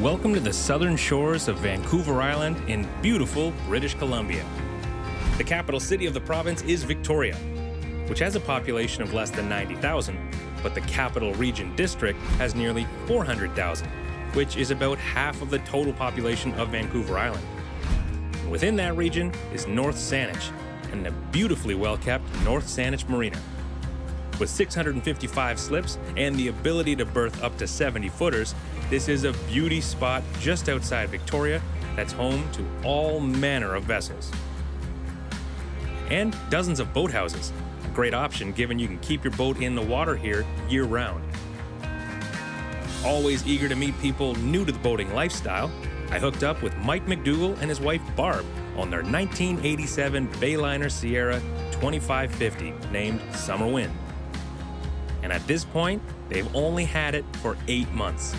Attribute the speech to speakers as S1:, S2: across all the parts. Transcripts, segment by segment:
S1: Welcome to the southern shores of Vancouver Island in beautiful British Columbia. The capital city of the province is Victoria, which has a population of less than 90,000, but the Capital Region District has nearly 400,000, which is about half of the total population of Vancouver Island. And within that region is North Saanich and the beautifully well-kept North Saanich Marina. With 655 slips and the ability to berth up to 70 footers, this is a beauty spot just outside Victoria that's home to all manner of vessels. And dozens of boathouses, a great option given you can keep your boat in the water here year-round. Always eager to meet people new to the boating lifestyle, I hooked up with Mike MacDougall and his wife Barb on their 1987 Bayliner Sierra 2550 named Summer Wind. And at this point, they've only had it for 8 months.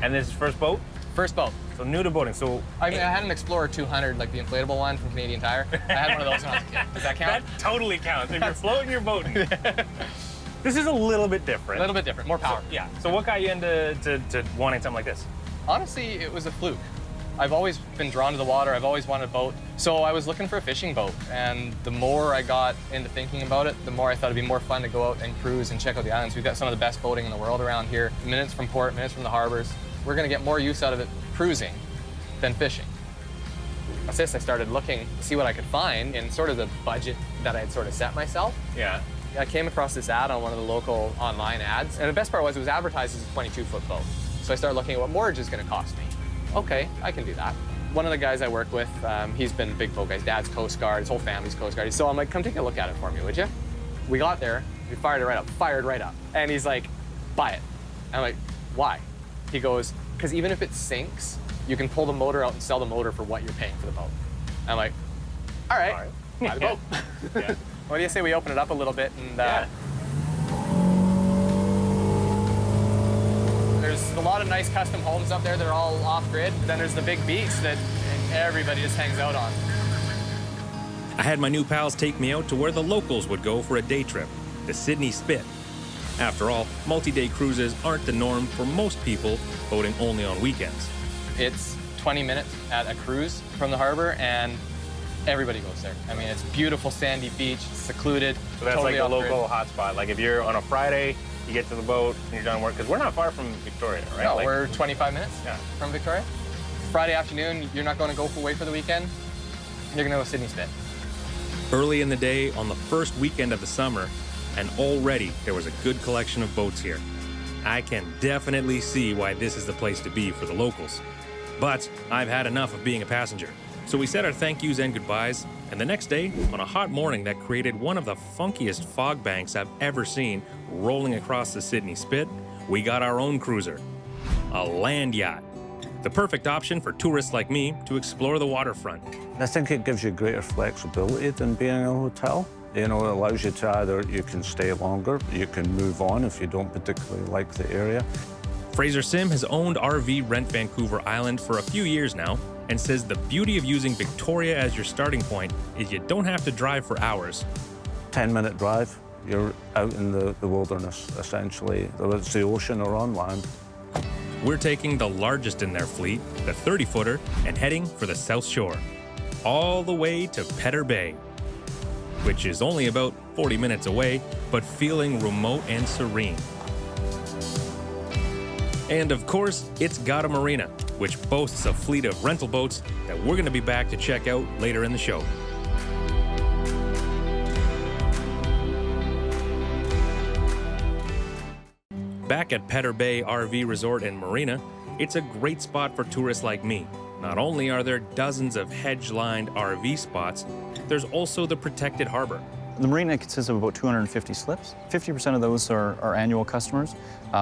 S2: And this is first boat?
S3: First boat.
S2: So new to boating. So
S3: I had an Explorer 200, like the inflatable one from Canadian Tire. I had one of those when I was a kid. Does that count?
S2: That totally counts. If you're floating, you're boating. This is a little bit different.
S3: A little bit different, more power.
S2: So, yeah. So what got you into wanting something like this?
S3: Honestly, it was a fluke. I've always been drawn to the water. I've always wanted a boat. So I was looking for a fishing boat. And the more I got into thinking about it, the more I thought it'd be more fun to go out and cruise and check out the islands. We've got some of the best boating in the world around here. Minutes from port, minutes from the harbors. We're gonna get more use out of it cruising than fishing. That's this, I started looking to see what I could find in sort of the budget that I had sort of set myself.
S2: Yeah.
S3: I came across this ad on one of the local online ads. And the best part was it was advertised as a 22-foot boat. So I started looking at what mortgage is gonna cost me. Okay, I can do that. One of the guys I work with, he's been a big boat guy. His dad's Coast Guard, his whole family's Coast Guard. So I'm like, come take a look at it for me, would you? We got there, we fired right up. And he's like, buy it. I'm like, why? He goes, because even if it sinks, you can pull the motor out and sell the motor for what you're paying for the boat. I'm like, all right. Buy the boat.
S2: Yeah.
S3: What do you say we open it up a little bit and
S2: Yeah.
S3: There's a lot of nice custom homes up there that are all off-grid. Then there's the big beach that everybody just hangs out on.
S1: I had my new pals take me out to where the locals would go for a day trip, the Sydney Spit. After all, multi-day cruises aren't the norm for most people boating only on weekends.
S3: It's 20 minutes at a cruise from the harbor, and everybody goes there. I mean, it's beautiful sandy beach, secluded.
S2: So that's
S3: totally
S2: like the
S3: off-grid.
S2: local hotspot. Like if you're on a Friday, you get to the boat and you're done work, because we're not far from Victoria, right?
S3: No,
S2: like,
S3: we're 25 minutes from Victoria. Friday afternoon, you're not going to go away for the weekend. You're going to go to Sydney Spit.
S1: Early in the day on the first weekend of the summer, and already there was a good collection of boats here. I can definitely see why this is the place to be for the locals. But I've had enough of being a passenger. So we said our thank yous and goodbyes, and the next day, on a hot morning that created one of the funkiest fog banks I've ever seen rolling across the Sydney Spit, we got our own cruiser, a land yacht. The perfect option for tourists like me to explore the waterfront.
S4: I think it gives you greater flexibility than being in a hotel. You know, it allows you to either, you can stay longer, you can move on if you don't particularly like the area.
S1: Fraser Sim has owned RV Rent Vancouver Island for a few years now and says the beauty of using Victoria as your starting point is you don't have to drive for hours.
S4: 10-minute drive, you're out in the wilderness, essentially. Whether it's the ocean or on land.
S1: We're taking the largest in their fleet, the 30-footer, and heading for the South Shore, all the way to Pedder Bay, which is only about 40 minutes away, but feeling remote and serene. And of course, it's got a marina, which boasts a fleet of rental boats that we're going to be back to check out later in the show. Back at Pedder Bay RV Resort and Marina, it's a great spot for tourists like me. Not only are there dozens of hedge-lined RV spots, there's also the protected harbor.
S5: The marina consists of about 250 slips. 50% of those are annual customers.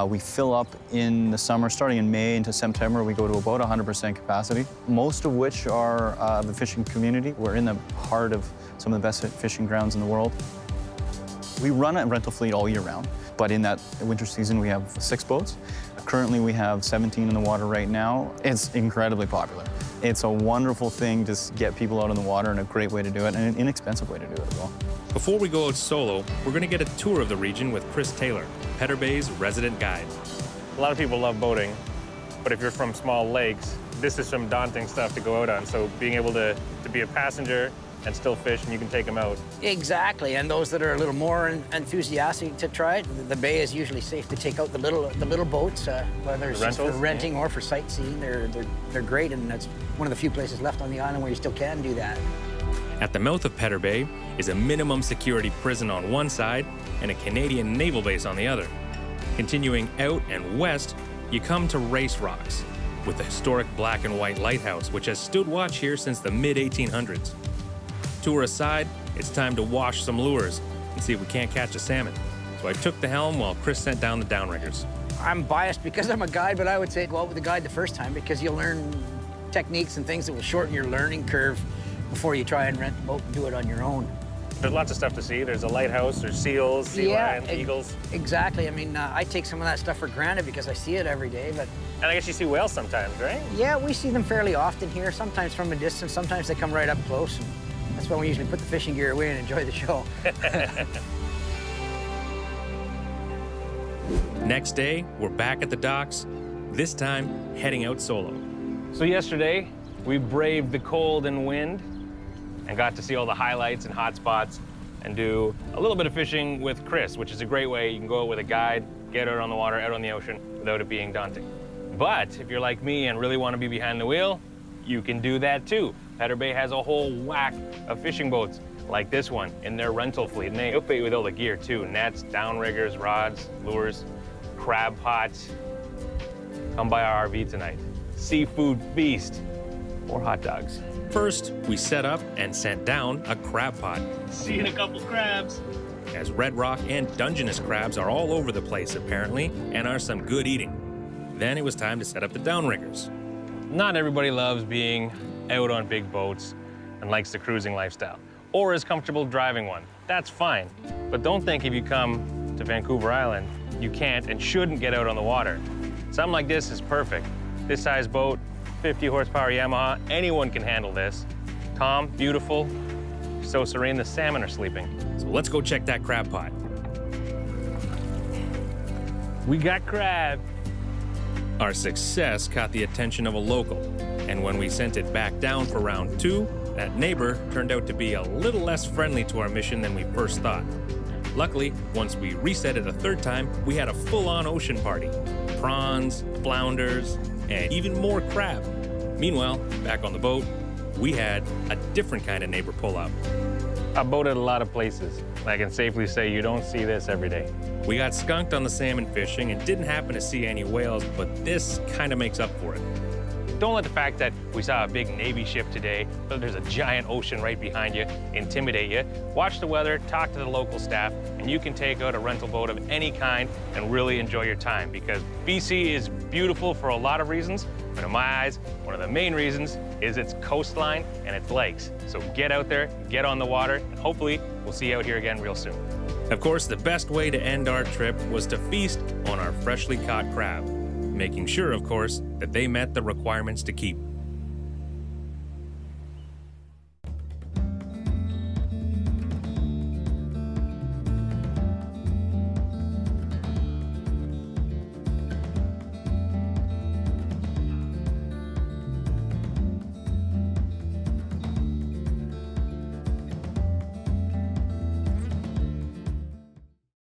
S5: We fill up in the summer, starting in May into September, we go to about 100% capacity, most of which are the fishing community. We're in the heart of some of the best fishing grounds in the world. We run a rental fleet all year round, but in that winter season, we have 6 boats. Currently, we have 17 in the water right now. It's incredibly popular. It's a wonderful thing to get people out in the water and a great way to do it, and an inexpensive way to do it as well.
S1: Before we go out solo, we're going to get a tour of the region with Chris Taylor, Pedder Bay's resident guide.
S2: A lot of people love boating, But if you're from small lakes, this is some daunting stuff to go out on. So being able to be a passenger and still fish, and you can take them out.
S6: Exactly, and those that are a little more enthusiastic to try it, the bay is usually safe to take out the little boats, whether it's for renting or for sightseeing. They're great, and that's one of the few places left on the island where you still can do that.
S1: At the mouth of Pedder Bay is a minimum security prison on one side and a Canadian naval base on the other. Continuing out and west, you come to Race Rocks, with the historic black and white lighthouse, which has stood watch here since the mid-1800s. Tour aside, it's time to wash some lures and see if we can't catch a salmon. So I took the helm while Chris sent down the downriggers.
S6: I'm biased because I'm a guide, but I would say go out with a guide the first time because you'll learn techniques and things that will shorten your learning curve before you try and rent a boat and do it on your own.
S2: There's lots of stuff to see. There's a lighthouse, there's seals, sea lions, eagles.
S6: Exactly. I mean, I take some of that stuff for granted because I see it every day, but...
S2: And I guess you see whales sometimes, right?
S6: Yeah, we see them fairly often here, sometimes from a distance, sometimes they come right up close. And that's when we usually put the fishing gear away and enjoy the show.
S1: Next day, we're back at the docks, this time heading out solo.
S2: So yesterday, we braved the cold and wind and got to see all the highlights and hot spots and do a little bit of fishing with Chris, which is a great way. You can go out with a guide, get out on the water, out on the ocean without it being daunting. But if you're like me and really want to be behind the wheel, you can do that too. Pedder Bay has a whole whack of fishing boats like this one in their rental fleet. And they outfit you with all the gear too. Nets, downriggers, rods, lures, crab pots. Come by our RV tonight. Seafood feast or hot dogs.
S1: First, we set up and sent down a crab pot.
S2: Seeing a couple crabs.
S1: As red rock and Dungeness crabs are all over the place apparently, and are some good eating. Then it was time to set up the downriggers.
S2: Not everybody loves being out on big boats and likes the cruising lifestyle, or is comfortable driving one. That's fine. But don't think if you come to Vancouver Island, you can't and shouldn't get out on the water. Something like this is perfect. This size boat, 50 horsepower Yamaha, anyone can handle this. Calm, beautiful, so serene, the salmon are sleeping.
S1: So let's go check that crab pot.
S2: We got crab.
S1: Our success caught the attention of a local, and when we sent it back down for round 2, that neighbor turned out to be a little less friendly to our mission than we first thought. Luckily, once we reset it a third time, we had a full-on ocean party. Prawns, flounders, and even more crab. Meanwhile, back on the boat, we had a different kind of neighbor pull up.
S2: I boated a lot of places. I can safely say you don't see this every day.
S1: We got skunked on the salmon fishing and didn't happen to see any whales, but this kind of makes up for it.
S2: Don't let the fact that we saw a big Navy ship today, but there's a giant ocean right behind you, intimidate you. Watch the weather, talk to the local staff, and you can take out a rental boat of any kind and really enjoy your time, because BC is beautiful for a lot of reasons, but in my eyes, one of the main reasons is its coastline and its lakes. So get out there, get on the water, and hopefully we'll see you out here again real soon.
S1: Of course, the best way to end our trip was to feast on our freshly caught crab, making sure, of course, that they met the requirements to keep.